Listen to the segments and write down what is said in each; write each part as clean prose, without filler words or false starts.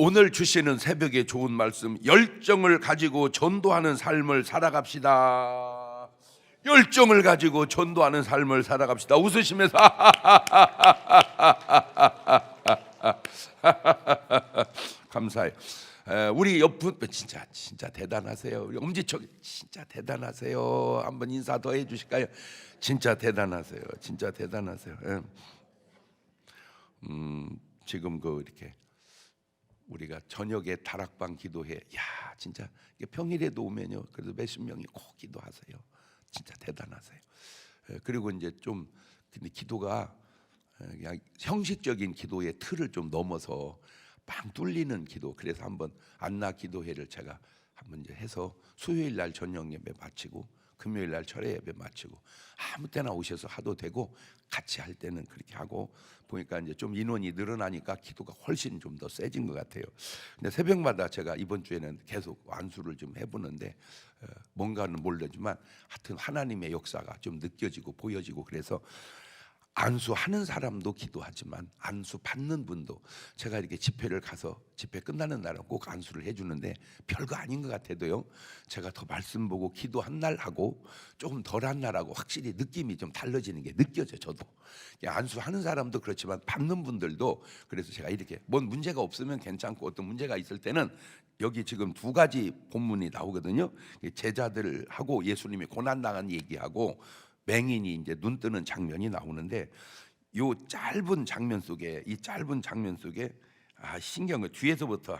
오늘 주시는 새벽에 좋은 말씀, 열정을 가지고 전도하는 삶을 살아갑시다. 열정을 가지고 전도하는 삶을 살아갑시다. 웃으시면서 감사해요. 우리 옆분 진짜 대단하세요. 우리 엄지척 진짜 대단하세요. 한번 인사 더 해주실까요? 진짜 대단하세요. 진짜 대단하세요. 지금 이렇게 우리가 저녁에 다락방 기도회, 야 진짜 평일에도 오면요, 그래도 몇십 명이 꼭 기도하세요. 진짜 대단하세요. 그리고 이제 좀 근데 기도가 그냥 형식적인 기도의 틀을 좀 넘어서 빵 뚫리는 기도. 그래서 한번 안나 기도회를 제가 한번 이제 해서 수요일 날 저녁 예배 마치고 금요일 날 철회 예배 마치고 아무 때나 오셔서 하도 되고 같이 할 때는 그렇게 하고 보니까 이제 좀 인원이 늘어나니까 기도가 훨씬 좀 더 세진 것 같아요. 근데 새벽마다 제가 이번 주에는 계속 안수를 좀 해보는데 뭔가는 모르지만 하여튼 하나님의 역사가 좀 느껴지고 보여지고 그래서 안수하는 사람도 기도하지만 안수 받는 분도 제가 이렇게 집회를 가서 집회 끝나는 날은 꼭 안수를 해주는데 별거 아닌 것 같아도요, 제가 더 말씀 보고 기도한 날하고 조금 덜한 날하고 확실히 느낌이 좀 달라지는 게 느껴져요. 저도 안수하는 사람도 그렇지만 받는 분들도. 그래서 제가 이렇게 뭔 문제가 없으면 괜찮고 어떤 문제가 있을 때는 여기 지금 두 가지 본문이 나오거든요. 제자들하고 예수님이 고난당한 얘기하고 맹인이 이제 눈 뜨는 장면이 나오는데 요 짧은 장면 속에 신경을 뒤에서부터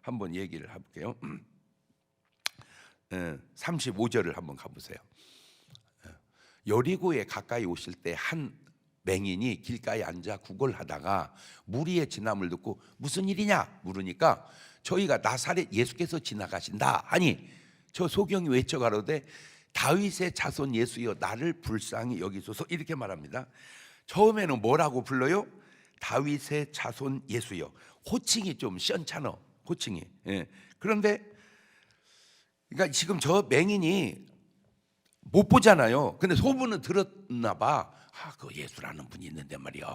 한번 얘기를 해볼게요. 35절을 한번 가보세요. 여리고에 가까이 오실 때 한 맹인이 길가에 앉아 구걸하다가 무리의 진함을 듣고 무슨 일이냐 물으니까 저희가 나사렛 예수께서 지나가신다 하니 저 소경이 외쳐가로되 다윗의 자손 예수여 나를 불쌍히 여기소서, 이렇게 말합니다. 처음에는 뭐라고 불러요? 다윗의 자손 예수여. 호칭이 좀 시원찮어, 호칭이. 그런데 그러니까 지금 저 맹인이 못 보잖아요. 근데 소문은 들었나 봐. 그 예수라는 분이 있는데 말이야,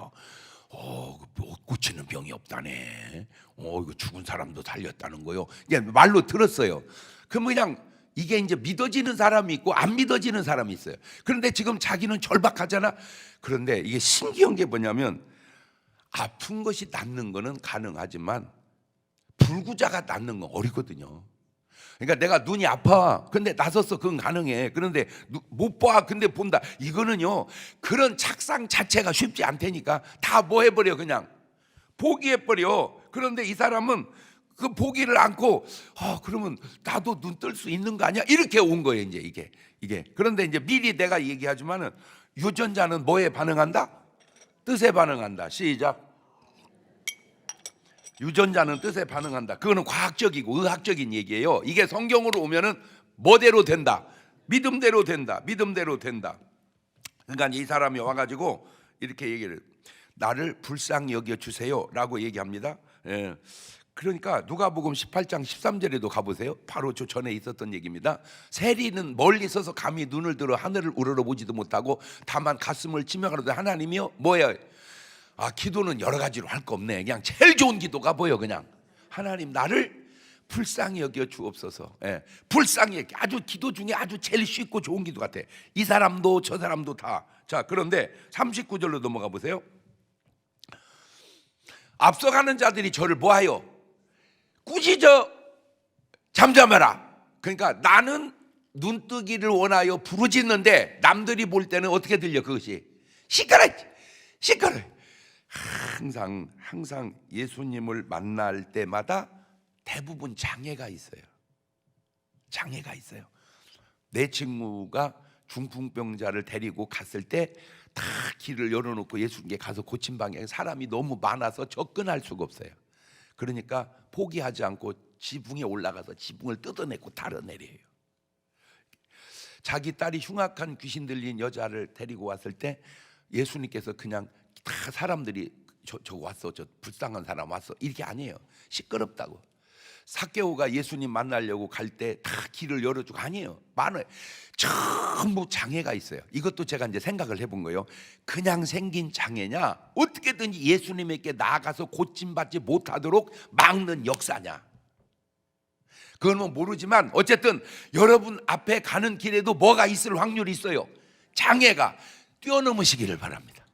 못 고치는 병이 없다네. 이거 죽은 사람도 살렸다는 거요. 그냥 말로 들었어요. 그럼 그냥 이게 이제 믿어지는 사람이 있고 안 믿어지는 사람이 있어요. 그런데 지금 자기는 절박하잖아. 그런데 이게 신기한 게 뭐냐면 아픈 것이 낫는 거는 가능하지만 불구자가 낫는 건 어렵거든요. 그러니까 내가 눈이 아파, 근데 나섰어, 그건 가능해. 그런데 못 봐, 근데 본다. 이거는요, 그런 착상 자체가 쉽지 않다니까. 다 뭐 해버려, 그냥 포기해버려. 그런데 이 사람은 그 포기를 않고 그러면 나도 눈 뜰 수 있는 거 아니야? 이렇게 온 거예요. 이제 이게. 그런데 이제 미리 내가 얘기하지만은 유전자는 뭐에 반응한다? 뜻에 반응한다. 시작. 유전자는 뜻에 반응한다. 그거는 과학적이고 의학적인 얘기예요. 이게 성경으로 오면은 뭐대로 된다? 믿음대로 된다. 믿음대로 된다. 그러니까 이 사람이 와가지고 이렇게 얘기를, 나를 불쌍히 여겨 주세요라고 얘기합니다. 그러니까 누가복음 18장 13절에도 가보세요. 바로 저 전에 있었던 얘기입니다. 세리는 멀리 서서 감히 눈을 들어 하늘을 우러러보지도 못하고 다만 가슴을 치며 가로되 하나님이여 뭐야? 기도는 여러 가지로 할 거 없네. 그냥 제일 좋은 기도가 뭐예요? 그냥 하나님 나를 불쌍히 여겨 주옵소서. 불쌍히, 아주 기도 중에 아주 제일 쉽고 좋은 기도 같아. 이 사람도 저 사람도 다. 자, 그런데 39절로 넘어가 보세요. 앞서가는 자들이 저를 뭐하여? 꾸짖어 잠잠하라. 그러니까 나는 눈뜨기를 원하여 부르짖는데 남들이 볼 때는 어떻게 들려? 그것이 시끄러. 항상 예수님을 만날 때마다 대부분 장애가 있어요. 내 친구가 중풍병자를 데리고 갔을 때 다 길을 열어놓고 예수님께 가서 고침 방향에 사람이 너무 많아서 접근할 수가 없어요. 그러니까 포기하지 않고 지붕에 올라가서 지붕을 뜯어내고 달아내려요. 자기 딸이 흉악한 귀신 들린 여자를 데리고 왔을 때 예수님께서 그냥 다 사람들이 저 왔어, 저 불쌍한 사람 왔어, 이렇게 아니에요. 시끄럽다고. 삭개오가 예수님 만나려고 갈 때 다 길을 열어주고 아니에요. 많아요. 전부 장애가 있어요. 이것도 제가 이제 생각을 해본 거예요. 그냥 생긴 장애냐, 어떻게든지 예수님에게 나아가서 고침받지 못하도록 막는 역사냐. 그건 뭐 모르지만 어쨌든 여러분 앞에 가는 길에도 뭐가 있을 확률이 있어요. 장애가. 뛰어넘으시기를 바랍니다.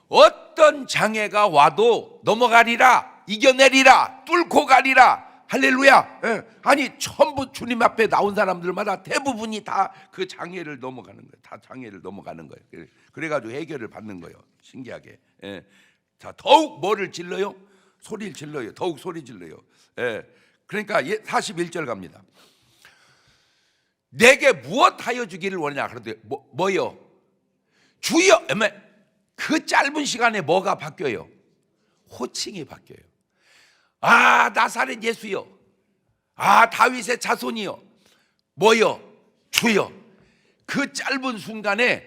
어떤 장애가 와도 넘어가리라, 이겨내리라, 뚫고 가리라. 할렐루야. 아니 전부 주님 앞에 나온 사람들마다 대부분이 다 그 장애를 넘어가는 거예요. 다 장애를 넘어가는 거예요. 그래가지고 해결을 받는 거예요. 신기하게. 자, 더욱 뭐를 질러요? 소리를 질러요. 더욱 소리 질러요. 그러니까 41절 갑니다. 내게 무엇하여 주기를 원하냐. 그런데 뭐요? 주여. 그 짧은 시간에 뭐가 바뀌어요? 호칭이 바뀌어요. 아, 나사렛 예수여. 아, 다윗의 자손이여. 뭐여? 주여. 그 짧은 순간에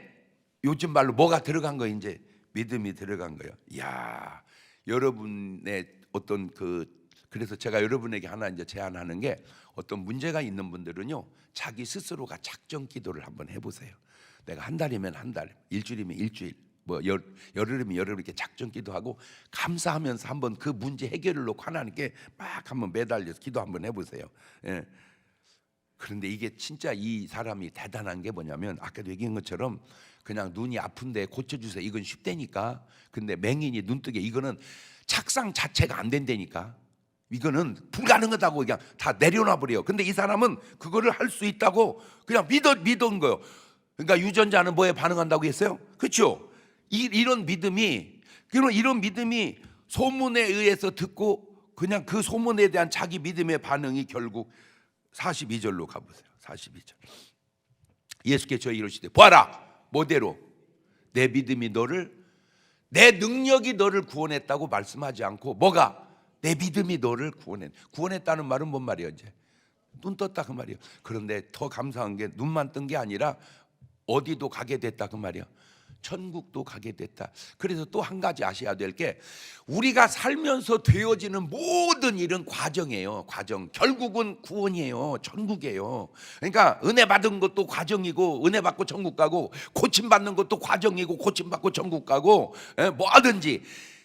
요즘 말로 뭐가 들어간 거예요? 이제 믿음이 들어간 거예요. 이야, 여러분의 어떤 그래서 제가 여러분에게 하나 이제 제안하는 게, 어떤 문제가 있는 분들은요, 자기 스스로가 작정 기도를 한번 해보세요. 내가 한 달이면 한 달, 일주일이면 일주일, 뭐 열흘이면 열흘 이렇게 작정 기도하고 감사하면서 한번 그 문제 해결을 놓고 하나님께 막 한번 매달려서 기도 한번 해보세요. 그런데 이게 진짜 이 사람이 대단한 게 뭐냐면, 아까도 얘기한 것처럼 그냥 눈이 아픈데 고쳐주세요, 이건 쉽다니까. 근데 맹인이 눈뜨게, 이거는 착상 자체가 안 된다니까. 이거는 불가능하다고 그냥 다 내려놔 버려요. 근데 이 사람은 그거를 할 수 있다고 그냥 믿은 거예요. 그러니까 유전자는 뭐에 반응한다고 했어요? 그렇죠? 이런 믿음이 소문에 의해서 듣고 그냥 그 소문에 대한 자기 믿음의 반응이 결국 42절로 가보세요. 42절. 예수께서 이르시되 보아라, 뭐대로 내 믿음이 너를, 내 능력이 너를 구원했다고 말씀하지 않고 뭐가? 내 믿음이 너를 구원했다는 말은 뭔 말이에요? 이제 눈 떴다 그 말이에요. 그런데 더 감사한 게 눈만 뜬 게 아니라 어디도 가게 됐다 그 말이에요. 천국도 가게 됐다. 그래서 또 한 가지 아셔야 될 게, 우리가 살면서 되어지는 모든 일은 과정이에요. 과정. 결국은 구원이에요. 천국이에요. 그러니까 은혜 받은 것도 과정이고, 은혜 받고 천국 가고, 고침 받는 것도 과정이고, 고침 받고 천국 가고, 뭐든지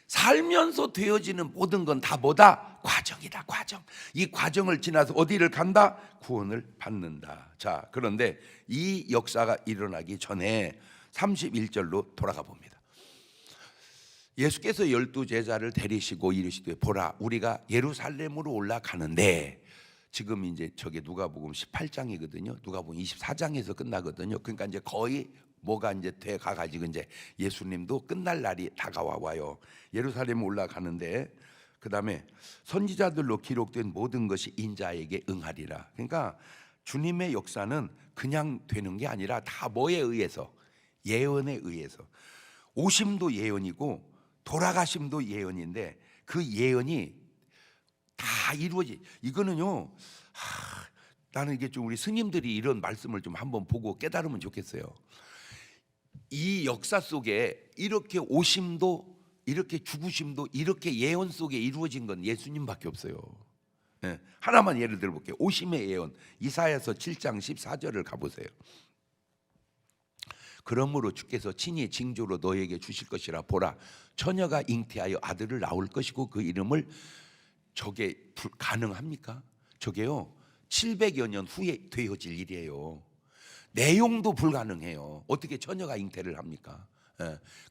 살면서 되어지는 모든 건 다 뭐다? 과정이다. 과정. 이 과정을 지나서 어디를 간다? 구원을 받는다. 자, 그런데 이 역사가 일어나기 전에 31절로 돌아가 봅니다. 예수께서 12제자를 데리시고 이르시되 보라, 우리가 예루살렘으로 올라가는데, 지금 이제 저게 누가복음 18장이거든요. 누가복음 24장에서 끝나거든요. 그러니까 이제 거의 뭐가 이제 돼 가가지고 이제 예수님도 끝날 날이 다가와 와요. 예루살렘 올라가는데, 그 다음에 선지자들로 기록된 모든 것이 인자에게 응하리라. 그러니까 주님의 역사는 그냥 되는 게 아니라 다 뭐에 의해서? 예언에 의해서. 오심도 예언이고 돌아가심도 예언인데, 그 예언이 다 이루어지. 이거는요, 나는 이게 좀 우리 스님들이 이런 말씀을 좀 한번 보고 깨달으면 좋겠어요. 이 역사 속에 이렇게 오심도, 이렇게 죽으심도, 이렇게 예언 속에 이루어진 건 예수님밖에 없어요. 하나만 예를 들어볼게요. 오심의 예언, 이사야서 7장 14절을 가보세요. 그러므로 주께서 친히 징조로 너에게 주실 것이라. 보라, 처녀가 잉태하여 아들을 낳을 것이고 그 이름을, 저게 가능합니까? 저게요 700여 년 후에 되어질 일이에요. 내용도 불가능해요. 어떻게 처녀가 잉태를 합니까?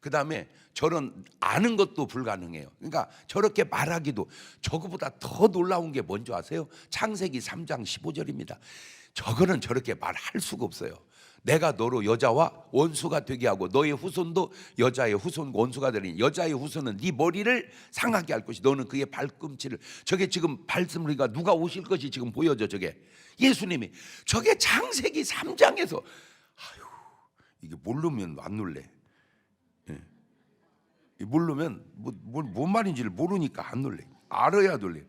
그 다음에 저런 아는 것도 불가능해요. 그러니까 저렇게 말하기도, 저거보다 더 놀라운 게 뭔지 아세요? 창세기 3장 15절입니다. 저거는 저렇게 말할 수가 없어요. 내가 너로 여자와 원수가 되게 하고 너의 후손도 여자의 후손과 원수가 되리니 여자의 후손은 네 머리를 상하게 할 것이, 너는 그의 발꿈치를. 저게 지금 말씀으로가 누가 오실 것이 지금 보여져. 저게 예수님이. 저게 창세기 3장에서. 아유, 이게 모르면 안 놀래. 모르면 뭔 말인지를 모르니까 안 놀래. 알아야 놀래.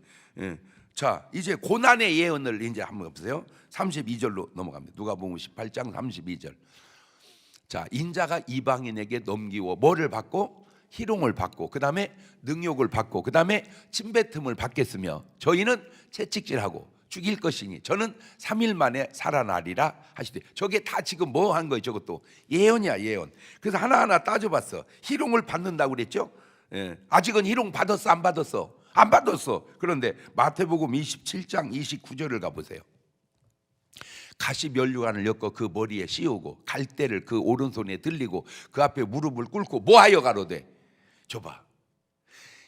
자, 이제 고난의 예언을 이제 한번 보세요. 32절로 넘어갑니다. 누가복음 18장 32절. 자, 인자가 이방인에게 넘기워 뭐를 받고? 희롱을 받고 그 다음에 능욕을 받고 그 다음에 침뱉음을 받겠으며 저희는 채찍질하고 죽일 것이니 저는 3일 만에 살아나리라 하시되. 저게 다 지금 뭐 한 거예요? 저것도 예언이야, 예언. 그래서 하나하나 따져봤어. 희롱을 받는다고 그랬죠? 예. 아직은 희롱 받았어, 안 받았어? 안 받았어. 그런데 마태복음 27장 29절을 가보세요. 가시 면류관을 엮어 그 머리에 씌우고 갈대를 그 오른손에 들리고 그 앞에 무릎을 꿇고 뭐하여 가로되. 줘봐,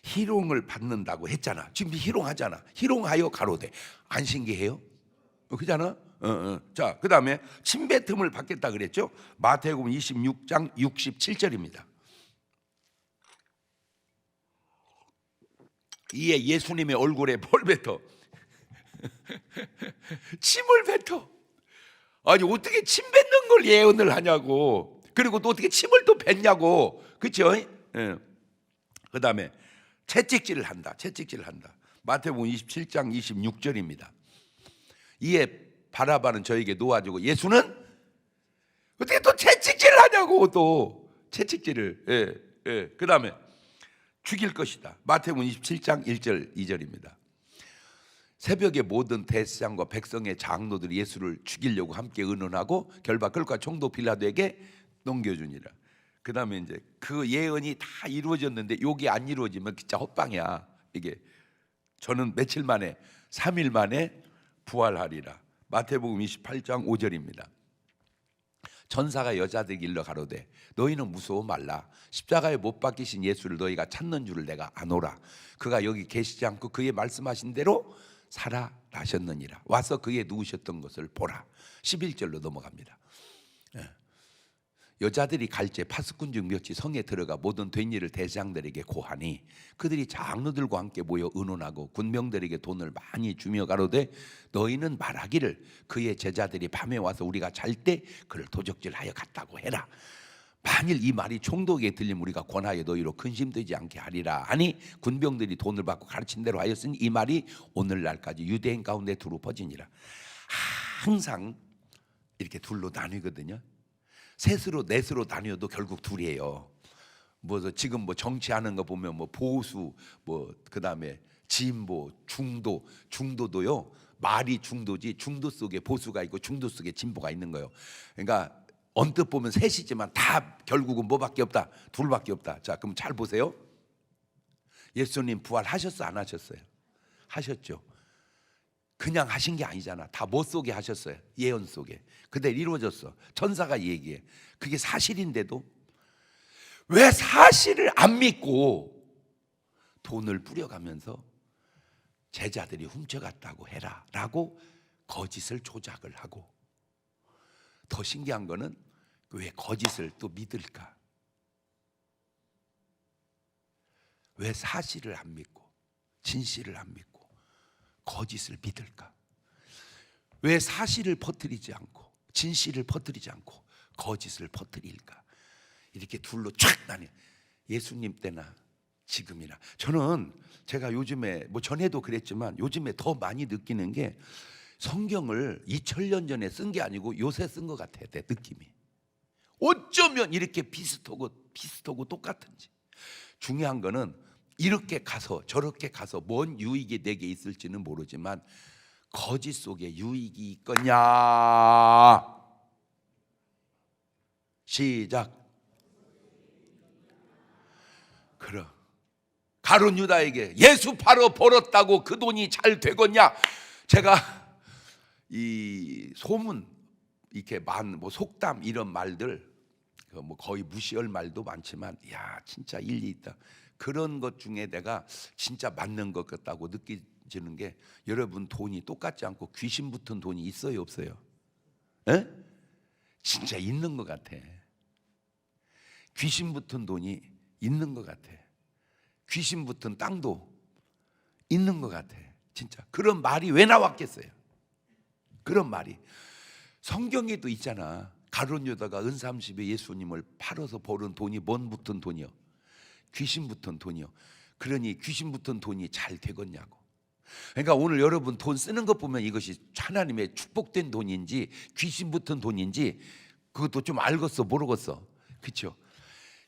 희롱을 받는다고 했잖아. 지금 희롱하잖아. 희롱하여 가로되. 안 신기해요? 그잖아. 자, 그 다음에 침뱉음을 받겠다 그랬죠. 마태복음 26장 67절입니다. 이에 예수님의 얼굴에 뭘 뱉어? 침을 뱉어. 아니 어떻게 침 뱉는 걸 예언을 하냐고. 그리고 또 어떻게 침을 또 뱉냐고. 그렇죠? 그 다음에 채찍질을 한다. 채찍질을 한다. 마태복음 27장 26절입니다. 이에 바라바는 저에게 놓아주고. 예수는 어떻게 또 채찍질을 하냐고. 또 채찍질을. 그 다음에 죽일 것이다. 마태복음 27장 1절 2절입니다. 새벽에 모든 대제사장과 백성의 장로들이 예수를 죽이려고 함께 의논하고 결박 끌과 총독 빌라도에게 넘겨주니라. 그 다음에 이제 그 예언이 다 이루어졌는데 요게 안 이루어지면 진짜 헛방이야. 이게 저는 며칠 만에 3일 만에 부활하리라. 마태복음 28장 5절입니다. 전사가 여자들에게 일러 가로되 너희는 무서워 말라. 십자가에 못 박히신 예수를 너희가 찾는 줄을 내가 아노라. 그가 여기 계시지 않고 그의 말씀하신 대로 살아나셨느니라. 와서 그의 누우셨던 것을 보라. 11절로 넘어갑니다. 여자들이 갈제 파수꾼 중 몇이 성에 들어가 모든 된 일을 대장들에게 고하니 그들이 장로들과 함께 모여 의논하고 군병들에게 돈을 많이 주며 가로되 너희는 말하기를 그의 제자들이 밤에 와서 우리가 잘 때 그를 도적질하여 갔다고 해라. 만일 이 말이 총독에게 들리면 우리가 권하여 너희로 근심되지 않게 하리라 하니 군병들이 돈을 받고 가르친 대로 하였으니 이 말이 오늘날까지 유대인 가운데 두루 퍼지니라. 항상 이렇게 둘로 나뉘거든요. 셋으로 넷으로 나뉘어도 결국 둘이에요. 뭐 지금 뭐 정치하는 거 보면 뭐 보수 뭐 그다음에 진보 중도도요. 말이 중도지 중도 속에 보수가 있고 중도 속에 진보가 있는 거예요. 그러니까 언뜻 보면 셋이지만 다 결국은 뭐밖에 없다. 둘밖에 없다. 자, 그럼 잘 보세요. 예수님 부활하셨어 안 하셨어요? 하셨죠. 그냥 하신 게 아니잖아. 다 뭐 속에 하셨어요? 예언 속에. 그대로 이루어졌어. 천사가 얘기해. 그게 사실인데도 왜 사실을 안 믿고 돈을 뿌려가면서 제자들이 훔쳐갔다고 해라 라고 거짓을 조작을 하고. 더 신기한 거는 왜 거짓을 또 믿을까? 왜 사실을 안 믿고 진실을 안 믿고 거짓을 믿을까? 왜 사실을 퍼뜨리지 않고 진실을 퍼뜨리지 않고 거짓을 퍼뜨릴까? 이렇게 둘로 쫙 나뉘어. 예수님 때나 지금이나. 저는 제가 요즘에 뭐 전에도 그랬지만 요즘에 더 많이 느끼는 게 성경을 2000년 전에 쓴 게 아니고 요새 쓴 것 같아. 내 느낌이. 어쩌면 이렇게 비슷하고 똑같은지. 중요한 거는 이렇게 가서 저렇게 가서 뭔 유익이 내게 있을지는 모르지만 거짓 속에 유익이 있거냐. 시작. 그럼 가룟 유다에게 예수 팔어 벌었다고 그 돈이 잘 되겠냐. 제가 이 소문 이렇게 뭐 속담 이런 말들 뭐 거의 무시할 말도 많지만 야 진짜 일리 있다. 그런 것 중에 내가 진짜 맞는 것 같다고 느껴지는 게 여러분 돈이 똑같지 않고 귀신 붙은 돈이 있어요 없어요? 에? 진짜 있는 것 같아. 귀신 붙은 돈이 있는 것 같아. 귀신 붙은 땅도 있는 것 같아. 진짜 그런 말이 왜 나왔겠어요? 그런 말이 성경에도 있잖아. 가룟 유다가 은삼십에 예수님을 팔아서 벌은 돈이 뭔 붙은 돈이요? 귀신 붙은 돈이요. 그러니 귀신 붙은 돈이 잘 되겠냐고. 그러니까 오늘 여러분 돈 쓰는 것 보면 이것이 하나님의 축복된 돈인지 귀신 붙은 돈인지 그것도 좀 알겠어 모르겠어. 그렇죠?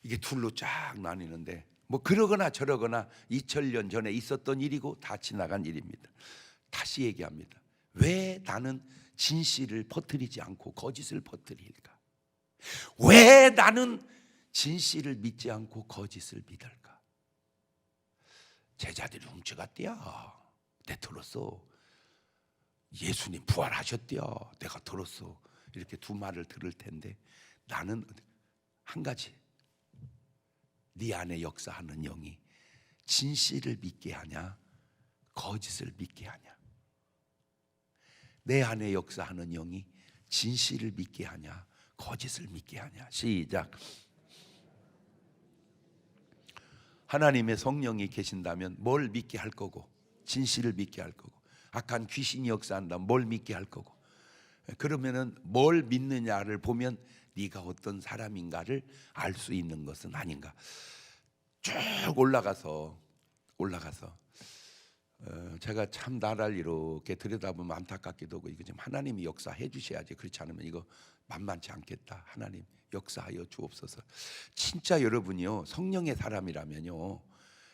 이게 둘로 쫙 나뉘는데 뭐 그러거나 저러거나 2000년 전에 있었던 일이고 다 지나간 일입니다. 다시 얘기합니다. 왜 나는 진실을 퍼뜨리지 않고 거짓을 퍼뜨릴까? 왜 나는 진실을 믿지 않고 거짓을 믿을까? 제자들이 훔쳐갔대요. 내 들었어. 예수님 부활하셨대요. 내가 들었어. 이렇게 두 말을 들을 텐데 나는 한 가지, 네 안에 역사하는 영이 진실을 믿게 하냐 거짓을 믿게 하냐? 내 안에 역사하는 영이 진실을 믿게 하냐 거짓을 믿게 하냐? 시작. 하나님의 성령이 계신다면 뭘 믿게 할 거고, 진실을 믿게 할 거고, 악한 귀신이 역사한다면 뭘 믿게 할 거고, 그러면은 뭘 믿느냐를 보면 네가 어떤 사람인가를 알 수 있는 것은 아닌가. 쭉 올라가서 제가 참 나라를 이렇게 들여다보면 안타깝기도 하고, 이거 좀 하나님이 역사해 주셔야지, 그렇지 않으면 이거 만만치 않겠다. 하나님 역사하여 주옵소서. 진짜 여러분이요 성령의 사람이라면요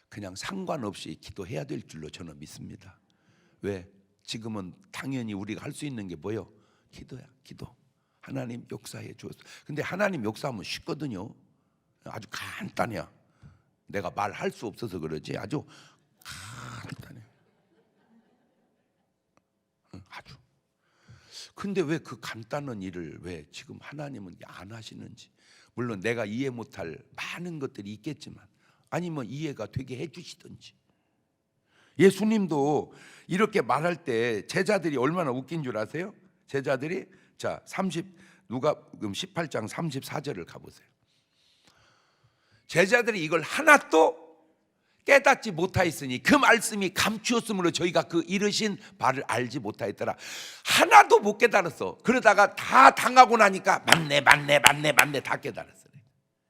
그냥 상관없이 기도해야 될 줄로 저는 믿습니다. 왜? 지금은 당연히 우리가 할 수 있는 게 뭐요? 기도야. 기도. 하나님 역사해 주옵소서. 근데 하나님 역사하면 쉽거든요. 아주 간단해요. 내가 말할 수 없어서 그러지 아주 간단해. 아주. 근데 왜 그 간단한 일을 왜 지금 하나님은 안 하시는지. 물론 내가 이해 못할 많은 것들이 있겠지만, 아니면 이해가 되게 해주시든지. 예수님도 이렇게 말할 때 제자들이 얼마나 웃긴 줄 아세요? 제자들이 자 18장 34절을 가보세요. 제자들이 이걸 하나도 깨닫지 못하였으니 그 말씀이 감추었으므로 저희가 그 이르신 바를 알지 못하였더라. 하나도 못 깨달았어. 그러다가 다 당하고 나니까 맞네 다 깨달았어요.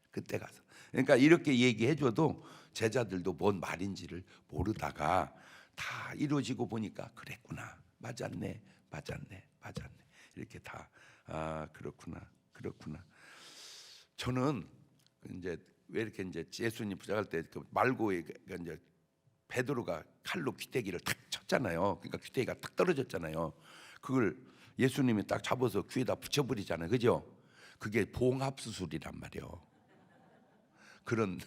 그때 가서. 그러니까 이렇게 얘기해줘도 제자들도 뭔 말인지를 모르다가 다 이루어지고 보니까 그랬구나, 맞았네 이렇게 다 그렇구나. 저는 이제 왜 이렇게 이제 예수님 부작할 때 그 말고에 이제 베드로가 칼로 귀때기를 탁 쳤잖아요. 그러니까 귀때기가 탁 떨어졌잖아요. 그걸 예수님이 딱 잡아서 귀에다 붙여버리잖아요, 그죠? 그게 봉합 수술이란 말이에요. 그런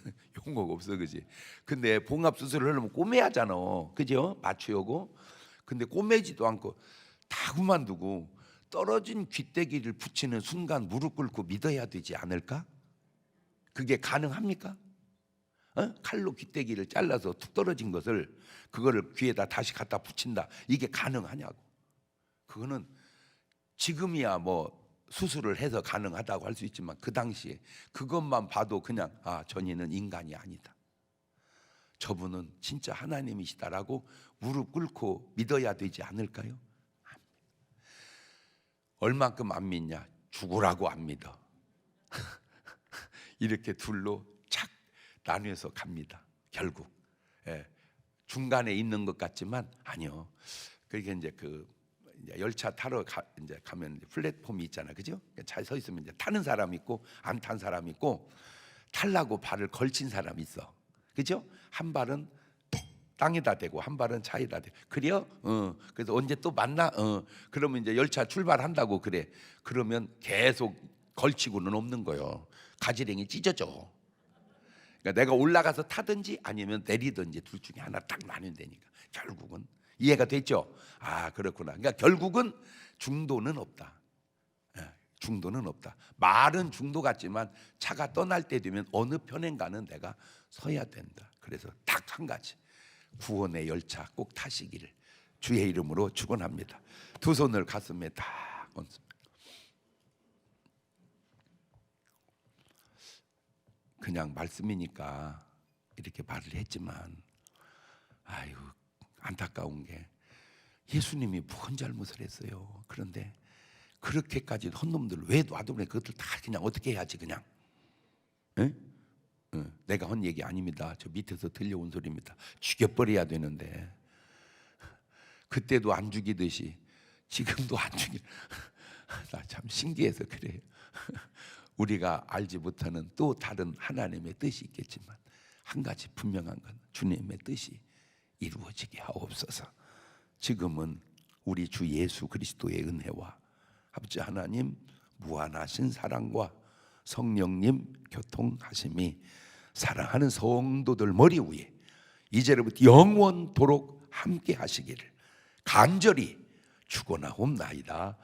용어가 없어, 그지? 근데 봉합 수술을 하려면 꼬매야잖아, 그죠? 맞추려고. 근데 꼬매지도 않고 다 그만두고 떨어진 귀때기를 붙이는 순간 무릎 꿇고 믿어야 되지 않을까? 그게 가능합니까? 칼로 귀때기를 잘라서 툭 떨어진 것을 그거를 귀에다 다시 갖다 붙인다. 이게 가능하냐고. 그거는 지금이야 뭐 수술을 해서 가능하다고 할 수 있지만 그 당시에 그것만 봐도 그냥 전이는 인간이 아니다. 저분은 진짜 하나님이시다라고 무릎 꿇고 믿어야 되지 않을까요? 얼만큼 안 믿냐? 죽으라고 안 믿어. 이렇게 둘로 착 나뉘어서 갑니다. 결국 중간에 있는 것 같지만 아니요. 그게 이제 이제 열차 타러 이제 가면 플랫폼이 있잖아, 그죠? 잘 서 있으면 이제 타는 사람 있고 안 탄 사람 있고, 타려고 발을 걸친 사람이 있어, 그죠? 한 발은 땅에다 대고 한 발은 차에다 대고. 그래요? 그래서 언제 또 만나? 그러면 이제 열차 출발한다고 그래. 그러면 계속 걸치고는 없는 거예요. 가지랭이 찢어져. 그러니까 내가 올라가서 타든지 아니면 내리든지 둘 중에 하나 딱 나뉜다니까. 결국은 이해가 됐죠? 그렇구나. 그러니까 결국은 중도는 없다. 중도는 없다. 말은 중도 같지만 차가 떠날 때 되면 어느 편인가는 내가 서야 된다. 그래서 딱 한 가지, 구원의 열차 꼭 타시기를 주의 이름으로 축원합니다. 두 손을 가슴에 다 얹습니다. 그냥 말씀이니까 이렇게 말을 했지만 아이고 안타까운 게 예수님이 뭔 잘못을 했어요. 그런데 그렇게까지 헌 놈들 왜 놔두네. 그것들 다 그냥 어떻게 해야지 그냥. 내가 한 얘기 아닙니다. 저 밑에서 들려온 소리입니다. 죽여버려야 되는데 그때도 안 죽이듯이 지금도 안 죽이. 나 참 신기해서 그래요. 우리가 알지 못하는 또 다른 하나님의 뜻이 있겠지만 한 가지 분명한 건 주님의 뜻이 이루어지게 하옵소서. 지금은 우리 주 예수 그리스도의 은혜와 아버지 하나님 무한하신 사랑과 성령님 교통하심이 사랑하는 성도들 머리 위에 이제로부터 영원토록 함께 하시기를 간절히 축원하옵나이다.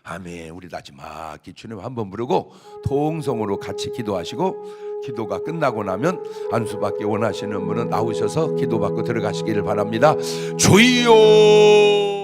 아멘. 우리 마지막에 주님 한번 부르고 통성으로 같이 기도하시고, 기도가 끝나고 나면 안수받기 원하시는 분은 나오셔서 기도받고 들어가시기를 바랍니다. 주여